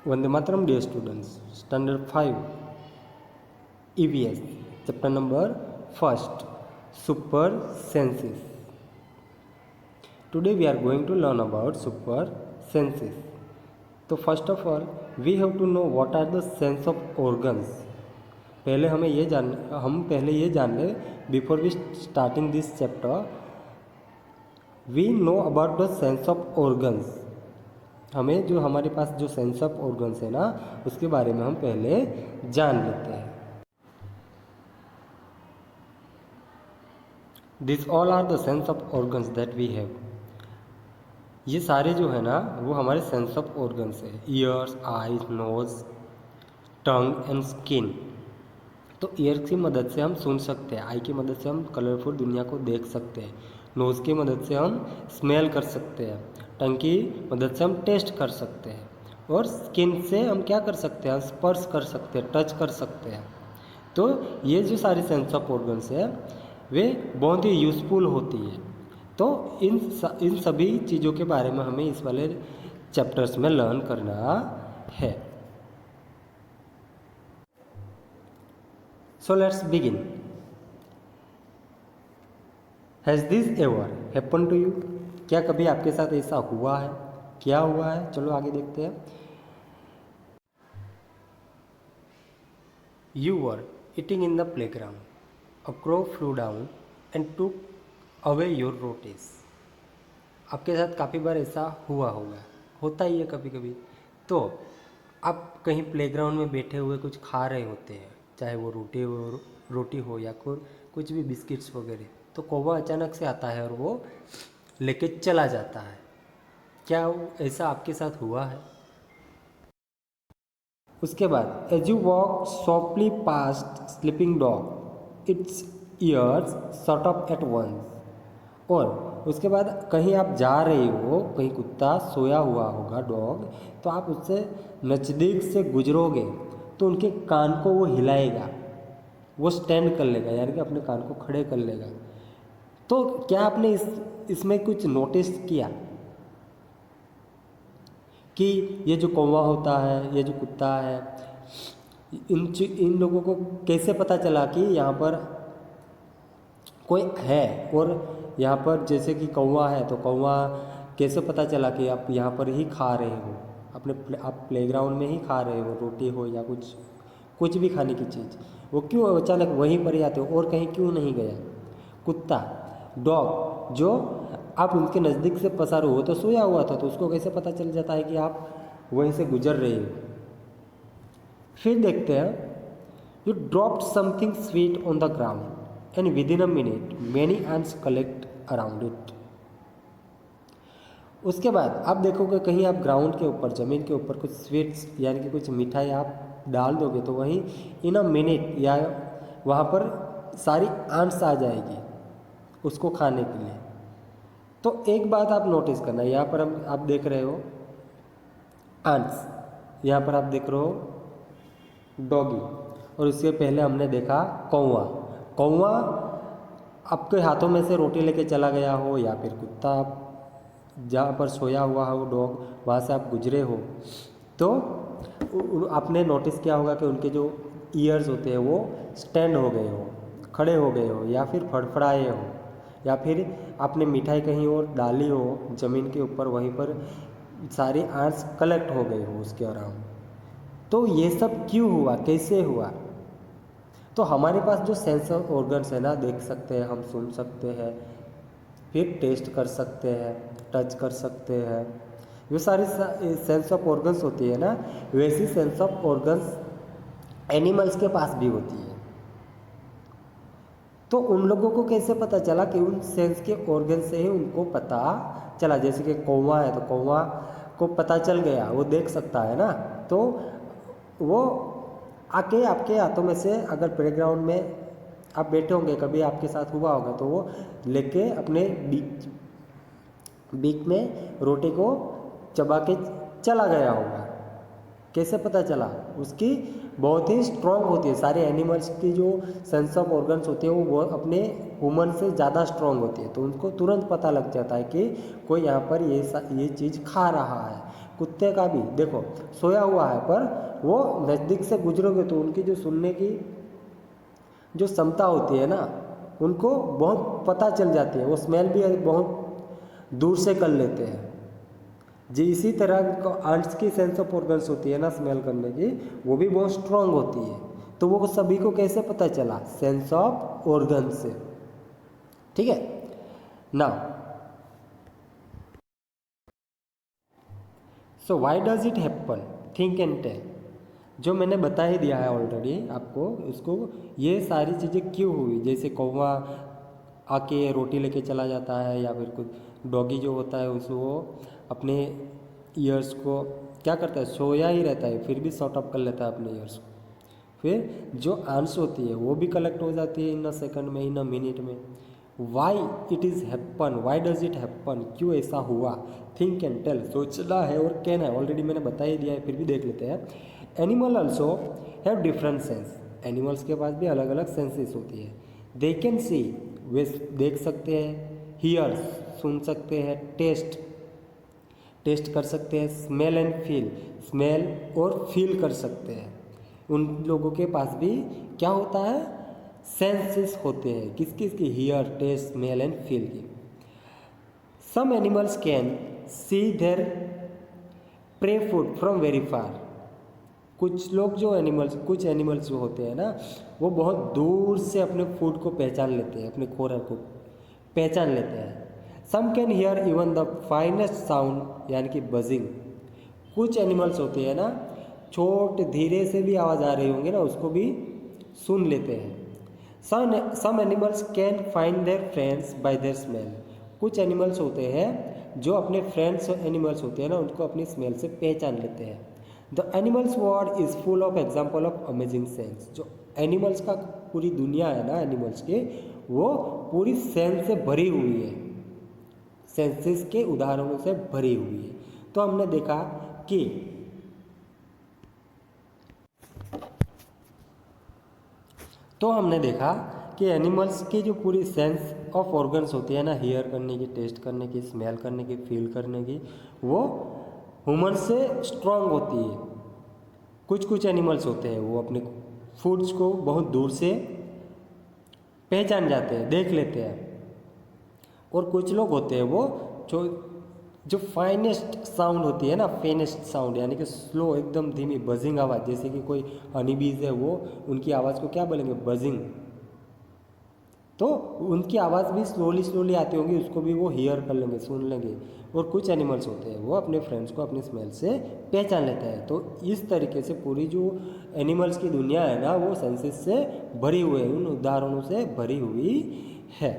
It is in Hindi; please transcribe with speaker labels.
Speaker 1: Vande Mataram, dear students. Standard 5 EVS. Chapter number 1st, Super Senses. Today we are going to learn about super senses. तो first of all we have to know what are the sense of organs. हम पहले ये जान ले before we starting this chapter we know about the sense of organs. हमें जो हमारे पास जो सेंस ऑफ ऑर्गन्स है ना उसके बारे में हम पहले जान लेते हैं. This all are the sense of organs that we have. ये सारे जो है ना वो हमारे सेंस ऑफ ऑर्गन्स है. Ears, eyes, nose, tongue and skin. तो ईयर की मदद से हम सुन सकते हैं, आई की मदद से हम कलरफुल दुनिया को देख सकते हैं, नोज़ की मदद से हम स्मेल कर सकते हैं, टंग की मदद से हम टेस्ट कर सकते हैं, और स्किन से हम क्या कर सकते हैं, स्पर्श कर सकते हैं, टच कर सकते हैं. तो ये जो सारी सेंस ऑफ ऑर्गन्स है वे बहुत ही यूज़फुल होती है. तो इन सभी चीज़ों के बारे में हमें इस वाले चैप्टर्स में लर्न करना है. So let's begin. Has this ever happened to you? क्या कभी आपके साथ ऐसा हुआ है? क्या हुआ है? चलो आगे देखते हैं. You were eating in the playground. A crow flew down and took away your rotis. आपके साथ काफ़ी बार ऐसा हुआ होगा, होता ही है कभी कभी. तो आप कहीं प्लेग्राउंड में बैठे हुए कुछ खा रहे होते हैं, चाहे वो रोटी हो या कुछ भी बिस्किट्स वगैरह. तो कौवा अचानक से आता है और वो लेके चला जाता है. क्या ऐसा आपके साथ हुआ है? उसके बाद as you walk softly past sleeping dog its ears shut up at once. और उसके बाद कहीं आप जा रहे हो, कहीं कुत्ता सोया हुआ होगा, डॉग, तो आप उससे नज़दीक से गुजरोगे तो उनके कान को वो हिलाएगा, वो स्टैंड कर लेगा, यानी कि अपने कान को खड़े कर लेगा. तो क्या आपने इसमें कुछ नोटिस किया कि ये जो कौवा होता है, ये जो कुत्ता है, इन लोगों को कैसे पता चला कि यहाँ पर कोई है? और यहाँ पर जैसे कि कौवा है तो कौवा कैसे पता चला कि आप यहाँ पर ही खा रहे हो, आप प्लेग्राउंड में ही खा रहे हो, रोटी हो या कुछ भी खाने की चीज़, वो क्यों अचानक वहीं पर ही आते हो और कहीं क्यों नहीं गया? कुत्ता, डॉग, जो आप उनके नज़दीक से पसार हो तो सोया हुआ था, तो उसको कैसे पता चल जाता है कि आप वहीं से गुजर रहे हो? फिर देखते हैं you dropped something sweet on the ground and with in a minute many ants collect around it. उसके बाद आप देखोगे कहीं आप ग्राउंड के ऊपर, ज़मीन के ऊपर कुछ स्वीट्स यानी कि कुछ मिठाई आप डाल दोगे तो वहीं इन अ मिनट या वहाँ पर सारी आंट्स आ जाएगी उसको खाने के लिए. तो एक बात आप नोटिस करना, यहाँ पर आप देख रहे हो आंट्स, यहाँ पर आप देख रहे हो डॉगी, और उससे पहले हमने देखा कौवा. कौवा आपके हाथों में से रोटी लेके चला गया हो, या फिर कुत्ता जहाँ पर सोया हुआ हो डॉग, वहाँ से आप गुजरे हो तो आपने नोटिस किया होगा कि उनके जो ईयर्स होते हैं वो स्टैंड हो गए हो, खड़े हो गए हो, या फिर फड़फड़ाए हो, या फिर आपने मिठाई कहीं और डाली हो ज़मीन के ऊपर, वहीं पर सारी आंट्स कलेक्ट हो गई हो उसके अराउंड. तो ये सब क्यों हुआ, कैसे हुआ? तो हमारे पास जो सेंस ऑर्गन्स है ना, देख सकते हैं, हम सुन सकते हैं, फिर टेस्ट कर सकते हैं, टच कर सकते हैं, ये सारी सेंस ऑफ ऑर्गन्स होती है ना, वैसी सेंस ऑफ ऑर्गन्स एनिमल्स के पास भी होती है. तो उन लोगों को कैसे पता चला कि उन सेंस के ऑर्गन से ही उनको पता चला? जैसे कि कौवा है तो कौवा को पता चल गया, वो देख सकता है ना, तो वो आके आपके हाथों में से, अगर प्लेग्राउंड में आप बैठे होंगे, कभी आपके साथ हुआ होगा, तो वो लेके अपने बीक में रोटी को चबा के चला गया होगा. कैसे पता चला? उसकी बहुत ही स्ट्रॉन्ग होती है, सारे एनिमल्स की जो सेंस ऑफ ऑर्गन्स होते हैं वो अपने ह्यूमन से ज़्यादा स्ट्रॉन्ग होती है, तो उनको तुरंत पता लग जाता है कि कोई यहाँ पर ये चीज़ खा रहा है, कुत्ते का भी देखो सोया हुआ है, पर वो नज़दीक से गुजरोगे तो उनकी जो सुनने की जो क्षमता होती है ना, उनको बहुत पता चल जाती है, वो स्मेल भी बहुत दूर से कर लेते हैं। जी इसी तरह आंट्स की सेंस ऑफ ऑर्गन्स होती है ना स्मेल करने की, वो भी बहुत स्ट्रांग होती है। तो वो सभी को कैसे पता चला? सेंस ऑफ ऑर्गन से। ठीक है ना। So why does it happen, think and tell. जो मैंने बता ही दिया है ऑलरेडी आपको, उसको ये सारी चीज़ें क्यों हुई, जैसे कौवा आके रोटी लेके चला जाता है, या फिर कुछ डॉगी जो होता है उसको अपने ईयर्स को क्या करता है, सोया ही रहता है फिर भी शॉर्ट अप कर लेता है अपने ईयर्स को। फिर जो आंस होती है वो भी कलेक्ट हो जाती है इन अ सेकंड में, इन अ मिनट में। Why it is happen, why does it happen, क्यों ऐसा हुआ? थिंक एंड टेल, सोचना है और कहना है, ऑलरेडी मैंने बता ही दिया है फिर भी देख लेते हैं। Animal also have different sense, animals के पास भी अलग अलग सेंसेस होती है। दे कैन सी, वे देख सकते हैं, हियर सुन सकते हैं, टेस्ट टेस्ट कर सकते हैं, स्मेल एंड फील स्मेल और फील कर सकते हैं। उन लोगों के पास भी क्या होता है, सेंसेस होते हैं, किस किस की, hear taste smell and feel की। Some animals can see their prey food from very far, कुछ लोग जो एनिमल्स, कुछ एनिमल्स जो होते हैं ना, वो बहुत दूर से अपने फूड को पहचान लेते हैं, अपने खुराक को पहचान लेते हैं। Some can hear even the finest sound, यानी कि बजिंग। कुछ एनिमल्स होते हैं ना, छोटे धीरे से भी आवाज़ आ रही होंगी ना, उसको भी सुन लेते हैं। Some animals can find their friends by their smell, कुछ एनिमल्स होते हैं जो अपने फ्रेंड्स एनिमल्स होते हैं ना, उनको अपनी स्मेल से पहचान लेते हैं। The animals world is full of example of amazing sense, जो एनिमल्स का पूरी दुनिया है ना एनिमल्स के, वो पूरी सेंस से भरी हुई है, सेंसेस के उदाहरणों से भरी हुई है। तो हमने देखा कि एनिमल्स की जो पूरी सेंस ऑफ ऑर्गन्स होती है ना, हियर करने की, टेस्ट करने की, स्मेल करने की, फील करने की, वो ह्यूमन से स्ट्रांग होती है। कुछ कुछ एनिमल्स होते हैं वो अपने फूड्स को बहुत दूर से पहचान जाते हैं, देख लेते हैं। और कुछ लोग होते हैं वो जो फाइनेस्ट साउंड होती है ना, फेनेस्ट साउंड यानी कि स्लो, एकदम धीमी बजिंग आवाज़, जैसे कि कोई हनी बीज है, वो उनकी आवाज़ को क्या बोलेंगे, बजिंग। तो उनकी आवाज़ भी स्लोली स्लोली आती होगी, उसको भी वो हियर कर लेंगे, सुन लेंगे। और कुछ एनिमल्स होते हैं वो अपने फ्रेंड्स को अपनी स्मेल से पहचान लेते हैं। तो इस तरीके से पूरी जो एनिमल्स की दुनिया है ना, वो सेंसेस से भरी हुई है, उन उदाहरणों से भरी हुई है।